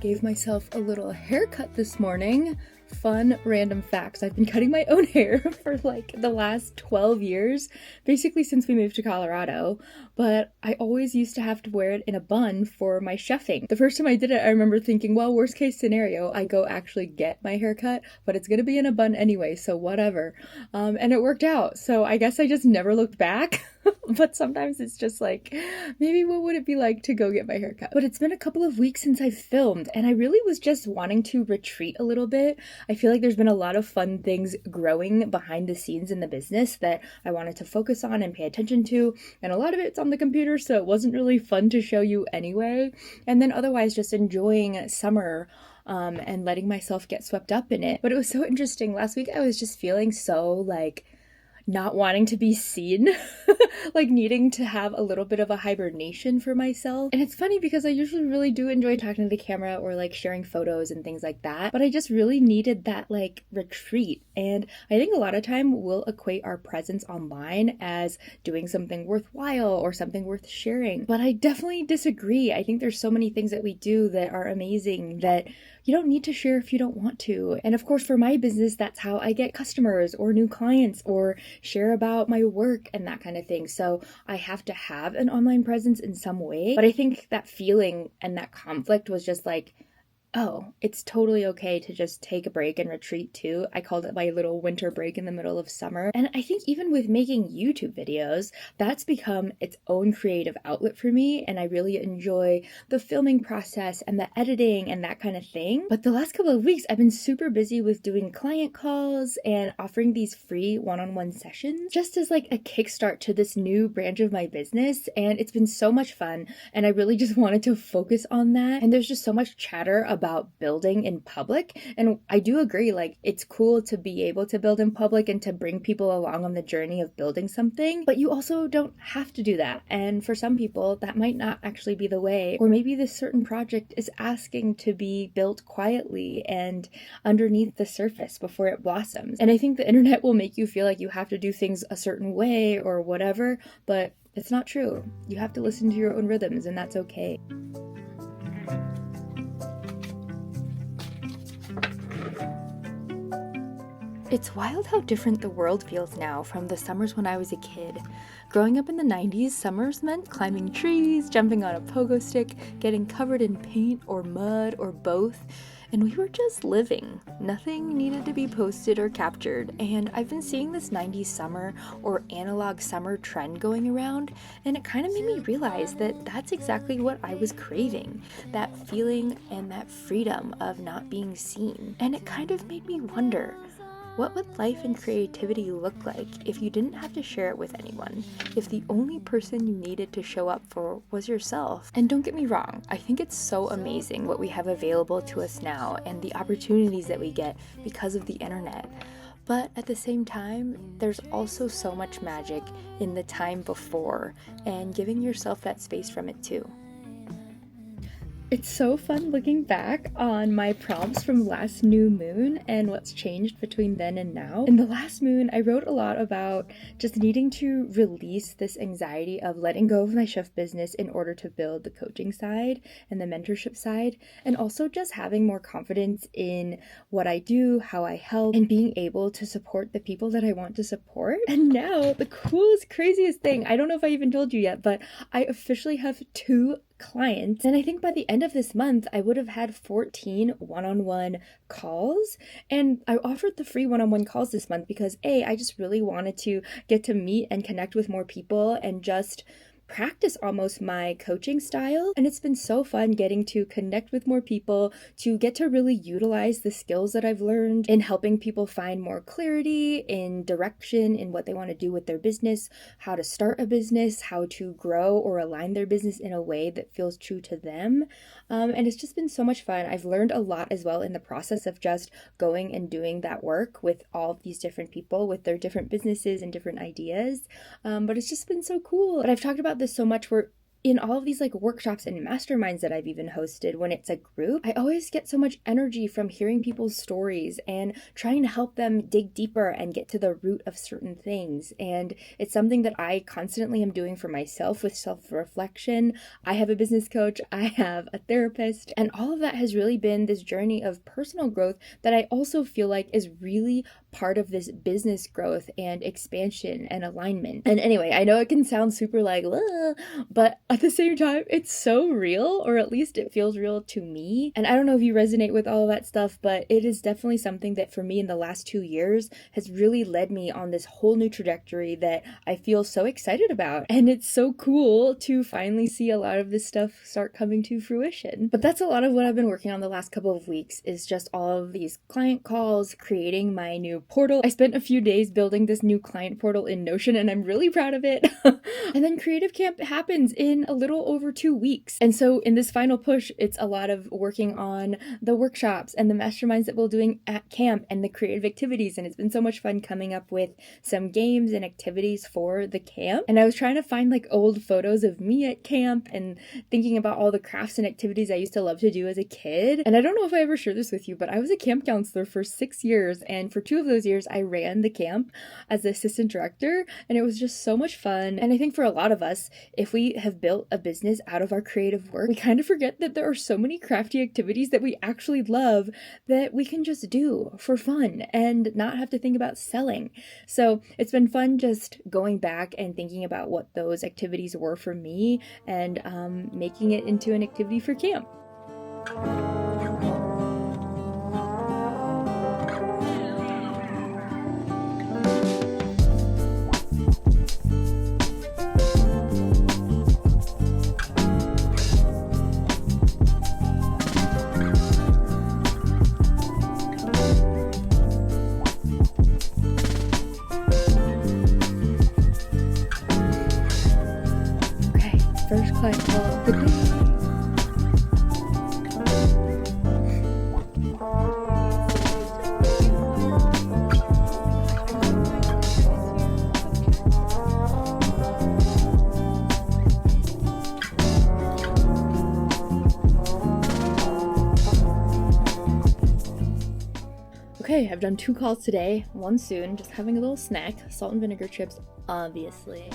gave myself a little haircut this morning. Fun random facts. I've been cutting my own hair for like the last 12 years, basically since we moved to Colorado, but I always used to have to wear it in a bun for my chefing. The first time I did it, I remember thinking, well, worst case scenario, I go actually get my hair cut, but it's gonna be in a bun anyway, so whatever. And it worked out, so I guess I just never looked back. But sometimes it's just like, maybe what would it be like to go get my hair cut? But it's been a couple of weeks since I've filmed, and I really was just wanting to retreat a little bit. I feel like there's been a lot of fun things growing behind the scenes in the business that I wanted to focus on and pay attention to, and a lot of it's on the computer, so it wasn't really fun to show you anyway. And then otherwise just enjoying summer and letting myself get swept up in it. But it was so interesting. Last week I was just feeling so like not wanting to be seen, like needing to have a little bit of a hibernation for myself. And it's funny because I usually really do enjoy talking to the camera or like sharing photos and things like that, but I just really needed that like retreat. And I think a lot of time we'll equate our presence online as doing something worthwhile or something worth sharing, but I definitely disagree. I think there's so many things that we do that are amazing that you don't need to share if you don't want to. And of course, for my business, that's how I get customers or new clients or share about my work and that kind of thing. So I have to have an online presence in some way. But I think that feeling and that conflict was just like, oh, it's totally okay to just take a break and retreat too. I called it my little winter break in the middle of summer. And I think even with making YouTube videos, that's become its own creative outlet for me. And I really enjoy the filming process and the editing and that kind of thing. But the last couple of weeks, I've been super busy with doing client calls and offering these free one-on-one sessions just as like a kickstart to this new branch of my business. And it's been so much fun. And I really just wanted to focus on that. And there's just so much chatter about building in public. And I do agree, like it's cool to be able to build in public and to bring people along on the journey of building something, but you also don't have to do that. And for some people, that might not actually be the way, or maybe this certain project is asking to be built quietly and underneath the surface before it blossoms. And I think the internet will make you feel like you have to do things a certain way or whatever, but it's not true. You have to listen to your own rhythms, and that's okay. It's wild how different the world feels now from the summers when I was a kid. Growing up in the 90s, summers meant climbing trees, jumping on a pogo stick, getting covered in paint or mud or both, and we were just living. Nothing needed to be posted or captured, and I've been seeing this 90s summer or analog summer trend going around, and it kind of made me realize that that's exactly what I was craving, that feeling and that freedom of not being seen. And it kind of made me wonder, what would life and creativity look like if you didn't have to share it with anyone? If the only person you needed to show up for was yourself? And don't get me wrong, I think it's so amazing what we have available to us now and the opportunities that we get because of the internet. But at the same time, there's also so much magic in the time before and giving yourself that space from it too. It's so fun looking back on my prompts from last new moon and what's changed between then and now. In the last moon, I wrote a lot about just needing to release this anxiety of letting go of my chef business in order to build the coaching side and the mentorship side, and also just having more confidence in what I do, how I help, and being able to support the people that I want to support. And now, the coolest, craziest thing, I don't know if I even told you yet, but I officially have 2 clients, and I think by the end of this month I would have had 14 one-on-one calls. And I offered the free one-on-one calls this month because I just really wanted to get to meet and connect with more people and just practice almost my coaching style. And it's been so fun getting to connect with more people, to get to really utilize the skills that I've learned in helping people find more clarity in direction in what they want to do with their business, how to start a business, how to grow or align their business in a way that feels true to them. And it's just been so much fun. I've learned a lot as well in the process of just going and doing that work with all of these different people with their different businesses and different ideas. But it's just been so cool. But I've talked about this so much where in all of these like workshops and masterminds that I've even hosted, when it's a group, I always get so much energy from hearing people's stories and trying to help them dig deeper and get to the root of certain things. And it's something that I constantly am doing for myself with self-reflection. I have a business coach, I have a therapist, and all of that has really been this journey of personal growth that I also feel like is really part of this business growth and expansion and alignment. And anyway, I know it can sound super like, but at the same time, it's so real, or at least it feels real to me. And I don't know if you resonate with all of that stuff, but it is definitely something that for me in the last 2 years has really led me on this whole new trajectory that I feel so excited about. And it's so cool to finally see a lot of this stuff start coming to fruition. But that's a lot of what I've been working on the last couple of weeks, is just all of these client calls, creating my new portal. I spent a few days building this new client portal in Notion, and I'm really proud of it. And then Creative Camp happens in a little over 2 weeks. And so in this final push, it's a lot of working on the workshops and the masterminds that we're doing at camp and the creative activities. And it's been so much fun coming up with some games and activities for the camp. And I was trying to find like old photos of me at camp and thinking about all the crafts and activities I used to love to do as a kid. And I don't know if I ever shared this with you, but I was a camp counselor for 6 years. And for 2 of those years, I ran the camp as the assistant director. And it was just so much fun. And I think for a lot of us, if we have built a business out of our creative work, we kind of forget that there are so many crafty activities that we actually love that we can just do for fun and not have to think about selling. So it's been fun just going back and thinking about what those activities were for me and making it into an activity for camp. First client call of the day. Okay, I've done 2 calls today, one soon, just having a little snack, salt and vinegar chips, obviously.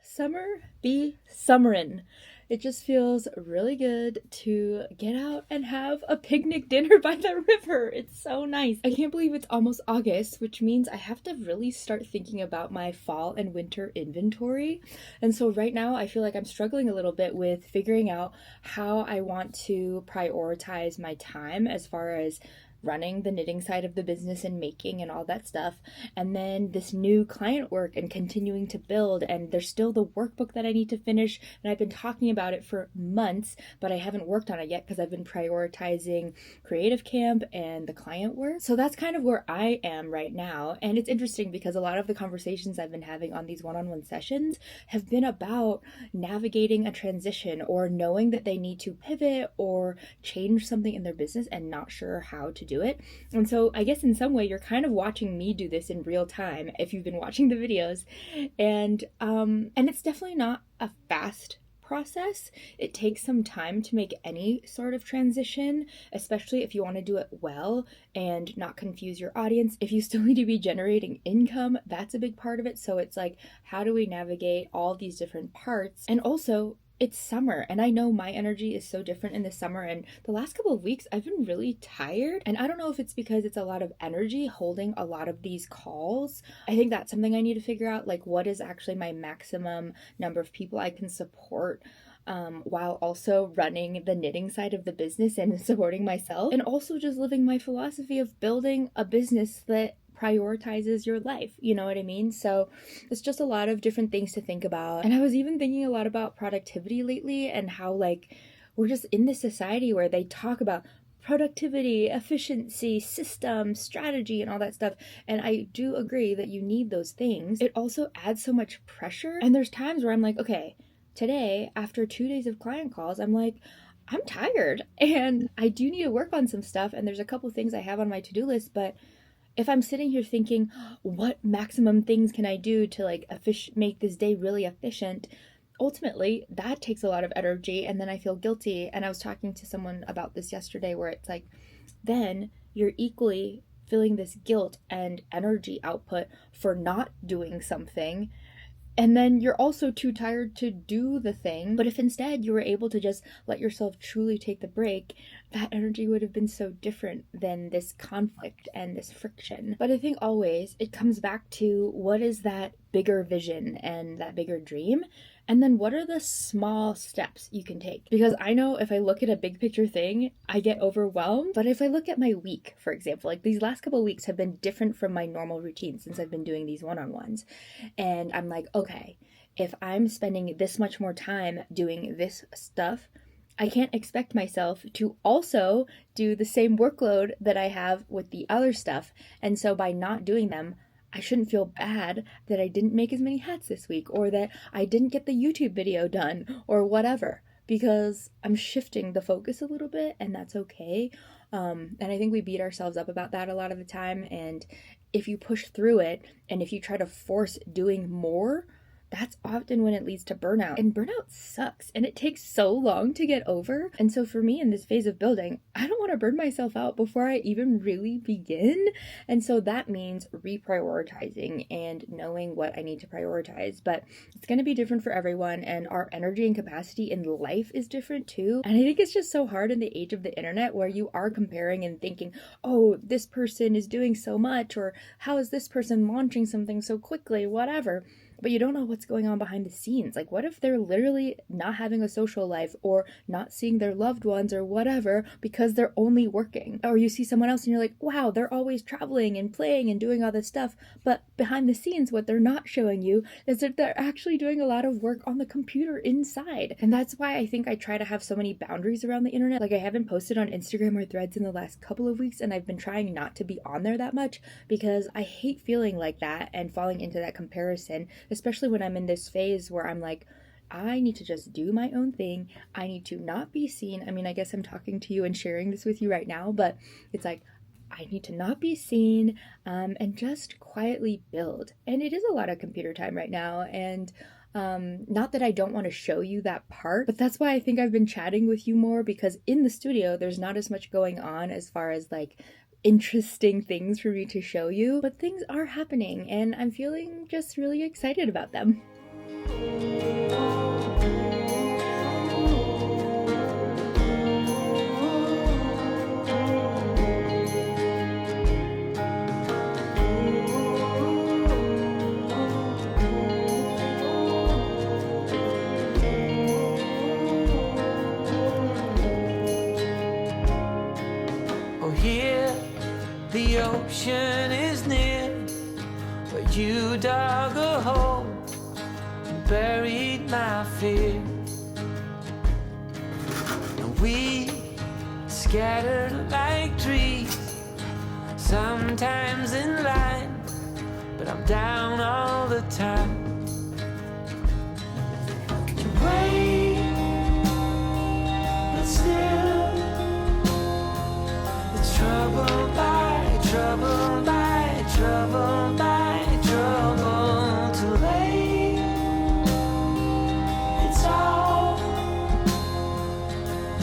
Summer be summerin'. It just feels really good to get out and have a picnic dinner by the river. It's so nice. I can't believe it's almost August, which means I have to really start thinking about my fall and winter inventory. And so right now I feel like I'm struggling a little bit with figuring out how I want to prioritize my time as far as running the knitting side of the business and making and all that stuff, and then this new client work and continuing to build. And there's still the workbook that I need to finish, and I've been talking about it for months, but I haven't worked on it yet because I've been prioritizing Creative Camp and the client work. So that's kind of where I am right now. And it's interesting because a lot of the conversations I've been having on these one-on-one sessions have been about navigating a transition or knowing that they need to pivot or change something in their business and not sure how to do it. And so I guess in some way you're kind of watching me do this in real time if you've been watching the videos. And it's definitely not a fast process. It takes some time to make any sort of transition, especially if you want to do it well and not confuse your audience. If you still need to be generating income, that's a big part of it. So it's like, how do we navigate all these different parts? And also, it's summer, and I know my energy is so different in the summer, and the last couple of weeks I've been really tired, and I don't know if it's because it's a lot of energy holding a lot of these calls. I think that's something I need to figure out, like what is actually my maximum number of people I can support while also running the knitting side of the business and supporting myself, and also just living my philosophy of building a business that prioritizes your life, you know what I mean? So it's just a lot of different things to think about. And I was even thinking a lot about productivity lately and how like we're just in this society where they talk about productivity, efficiency, system, strategy, and all that stuff. And I do agree that you need those things. It also adds so much pressure. And there's times where I'm like, okay, today, after 2 days of client calls, I'm like, I'm tired and I do need to work on some stuff. And there's a couple things I have on my to-do list, but if I'm sitting here thinking, what maximum things can I do to like make this day really efficient, ultimately that takes a lot of energy, and then I feel guilty. And I was talking to someone about this yesterday where it's like, then you're equally feeling this guilt and energy output for not doing something. And then you're also too tired to do the thing. But if instead you were able to just let yourself truly take the break, that energy would have been so different than this conflict and this friction. But I think always it comes back to what is that bigger vision and that bigger dream? And then what are the small steps you can take? Because I know if I look at a big picture thing, I get overwhelmed. But if I look at my week, for example, like these last couple of weeks have been different from my normal routine since I've been doing these one-on-ones. And I'm like, okay, if I'm spending this much more time doing this stuff, I can't expect myself to also do the same workload that I have with the other stuff. And so by not doing them, I shouldn't feel bad that I didn't make as many hats this week, or that I didn't get the YouTube video done, or whatever, because I'm shifting the focus a little bit, and that's okay. And I think we beat ourselves up about that a lot of the time. And if you push through it, and if you try to force doing more, that's often when it leads to burnout. And burnout sucks, and it takes so long to get over. And so for me in this phase of building, I don't want to burn myself out before I even really begin. And so that means reprioritizing and knowing what I need to prioritize. But it's going to be different for everyone, and our energy and capacity in life is different too. And I think it's just so hard in the age of the internet where you are comparing and thinking, oh, this person is doing so much, or how is this person launching something so quickly, whatever. But you don't know what's going on behind the scenes. Like, what if they're literally not having a social life, or not seeing their loved ones, or whatever, because they're only working? Or you see someone else and you're like, wow, they're always traveling and playing and doing all this stuff. But behind the scenes, what they're not showing you is that they're actually doing a lot of work on the computer inside. And that's why I think I try to have so many boundaries around the internet. Like, I haven't posted on Instagram or Threads in the last couple of weeks, and I've been trying not to be on there that much because I hate feeling like that and falling into that comparison, especially when I'm in this phase where I'm like, I need to just do my own thing. I need to not be seen. I mean, I guess I'm talking to you and sharing this with you right now, but it's like, I need to not be seen, and just quietly build. And it is a lot of computer time right now. And not that I don't want to show you that part, but that's why I think I've been chatting with you more, because in the studio, there's not as much going on as far as like interesting things for me to show you, but things are happening and I'm feeling just really excited about them. The ocean is near, where you dug a hole and buried my fear. And we scattered like trees, sometimes in line, but I'm down all the time. You wait, but still it's trouble by trouble by trouble by trouble too late. It's all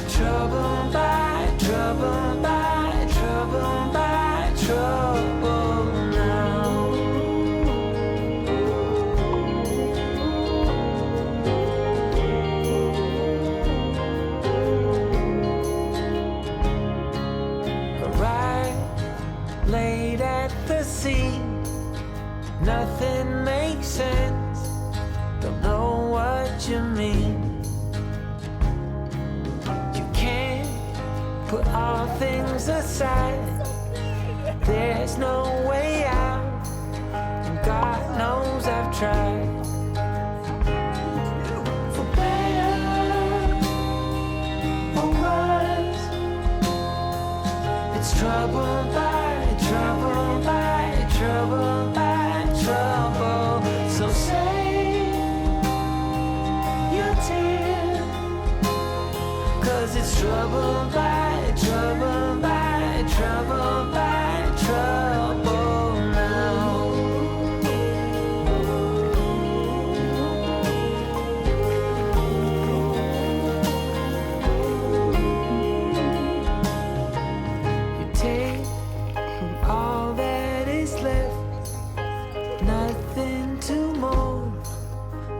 trouble by trouble by trouble by trouble now. Late at the scene, nothing makes sense, don't know what you mean. You can't put all things aside, there's no way out. troubled by trouble by trouble by trouble. So save your tears, 'cause it's trouble by trouble by trouble by trouble now. You take all that is left, nothing to mold,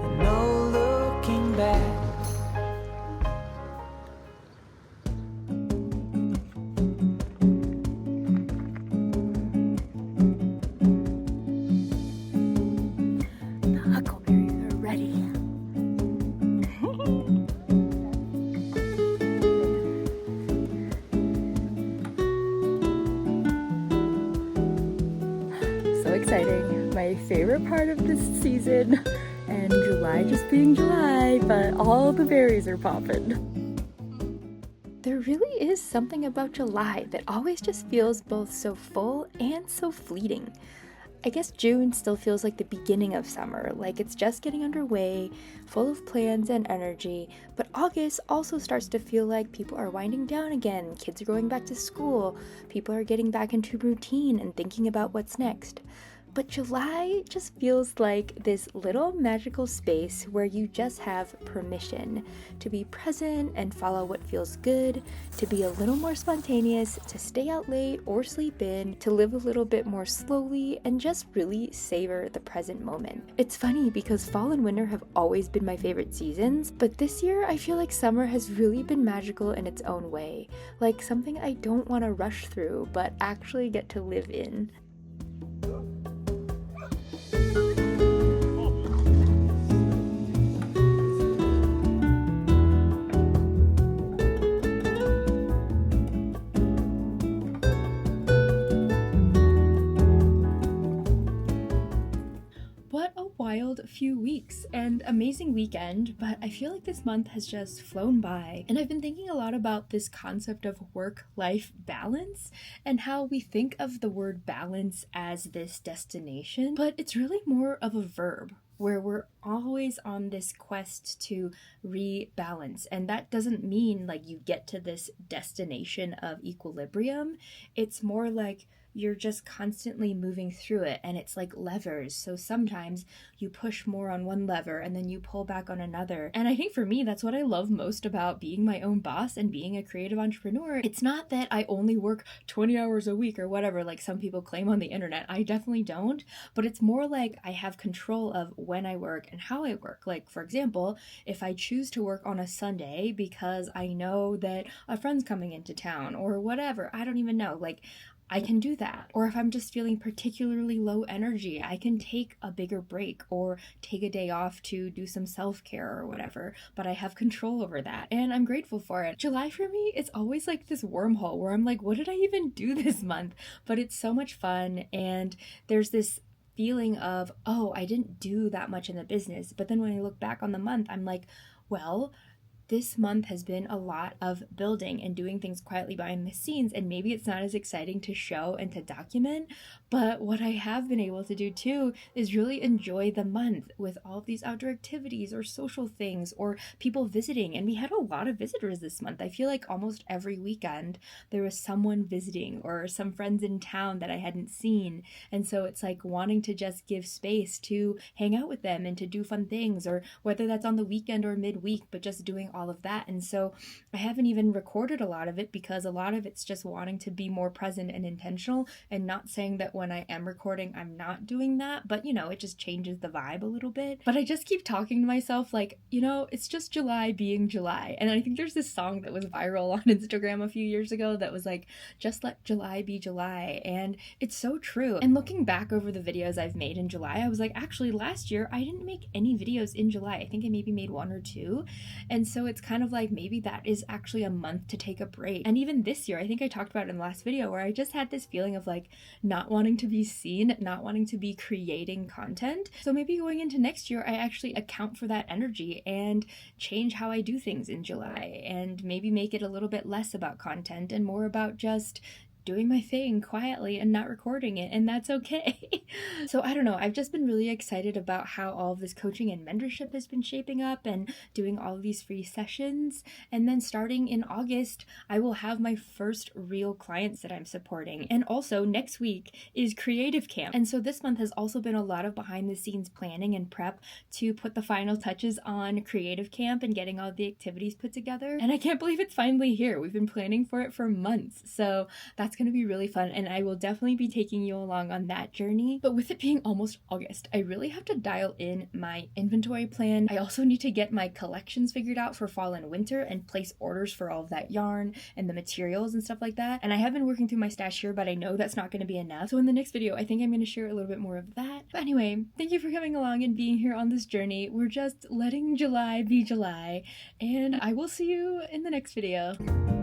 and no looking back. The huckleberries are ready. So exciting. My favorite part of this season. And July just being July, but all the berries are popping. There really is something about July that always just feels both so full and so fleeting. I guess June still feels like the beginning of summer, like it's just getting underway, full of plans and energy, but August also starts to feel like people are winding down again, kids are going back to school, people are getting back into routine and thinking about what's next. But July just feels like this little magical space where you just have permission to be present and follow what feels good, to be a little more spontaneous, to stay out late or sleep in, to live a little bit more slowly, and just really savor the present moment. It's funny because fall and winter have always been my favorite seasons, but this year I feel like summer has really been magical in its own way, like something I don't want to rush through, but actually get to live in. What a wild few weeks and amazing weekend, but I feel like this month has just flown by. And I've been thinking a lot about this concept of work-life balance and how we think of the word balance as this destination, but it's really more of a verb where we're always on this quest to rebalance. And that doesn't mean like you get to this destination of equilibrium. It's more like you're just constantly moving through it, and it's like levers. So sometimes you push more on one lever and then you pull back on another. And I think for me, that's what I love most about being my own boss and being a creative entrepreneur. It's not that I only work 20 hours a week or whatever, like some people claim on the internet. I definitely don't, but it's more like I have control of when I work and how I work. Like, for example, if I choose to work on a Sunday because I know that a friend's coming into town or whatever, I don't even know, like, I can do that. Or if I'm just feeling particularly low energy, I can take a bigger break or take a day off to do some self-care or whatever, but I have control over that and I'm grateful for it. July for me, it's always like this wormhole where I'm like, what did I even do this month? But it's so much fun, and there's this feeling of, oh, I didn't do that much in the business. But then when I look back on the month, I'm like, well, this month has been a lot of building and doing things quietly behind the scenes, and maybe it's not as exciting to show and to document, but what I have been able to do too is really enjoy the month with all of these outdoor activities or social things or people visiting. And we had a lot of visitors this month. I feel like almost every weekend there was someone visiting or some friends in town that I hadn't seen, and so it's like wanting to just give space to hang out with them and to do fun things, or whether that's on the weekend or midweek, but just doing all of that. And so I haven't even recorded a lot of it because a lot of it's just wanting to be more present and intentional, and not saying that when I am recording I'm not doing that, but you know, it just changes the vibe a little bit. But I just keep talking to myself like, you know, it's just July being July. And I think there's this song that was viral on Instagram a few years ago that was like, just let July be July, and it's so true. And looking back over the videos I've made in July, I was like, actually last year I didn't make any videos in July. I think I maybe made one or two, and so it's kind of like maybe that is actually a month to take a break. And even this year, I think I talked about it in the last video, where I just had this feeling of like not wanting to be seen, not wanting to be creating content. So maybe going into next year, I actually account for that energy and change how I do things in July, and maybe make it a little bit less about content and more about just doing my thing quietly and not recording it, and that's okay. So I don't know, I've just been really excited about how all of this coaching and mentorship has been shaping up and doing all of these free sessions. And then starting in August, I will have my first real clients that I'm supporting. And also next week is Creative Camp. And so this month has also been a lot of behind the scenes planning and prep to put the final touches on Creative Camp and getting all the activities put together. And I can't believe it's finally here. We've been planning for it for months. So that's going to be really fun. And I will definitely be taking you along on that journey. But with it being almost August, I really have to dial in my inventory plan. I also need to get my collections figured out for fall and winter and place orders for all of that yarn and the materials and stuff like that. And I have been working through my stash here, but I know that's not going to be enough. So in the next video, I think I'm going to share a little bit more of that. But anyway, thank you for coming along and being here on this journey. We're just letting July be July, and I will see you in the next video.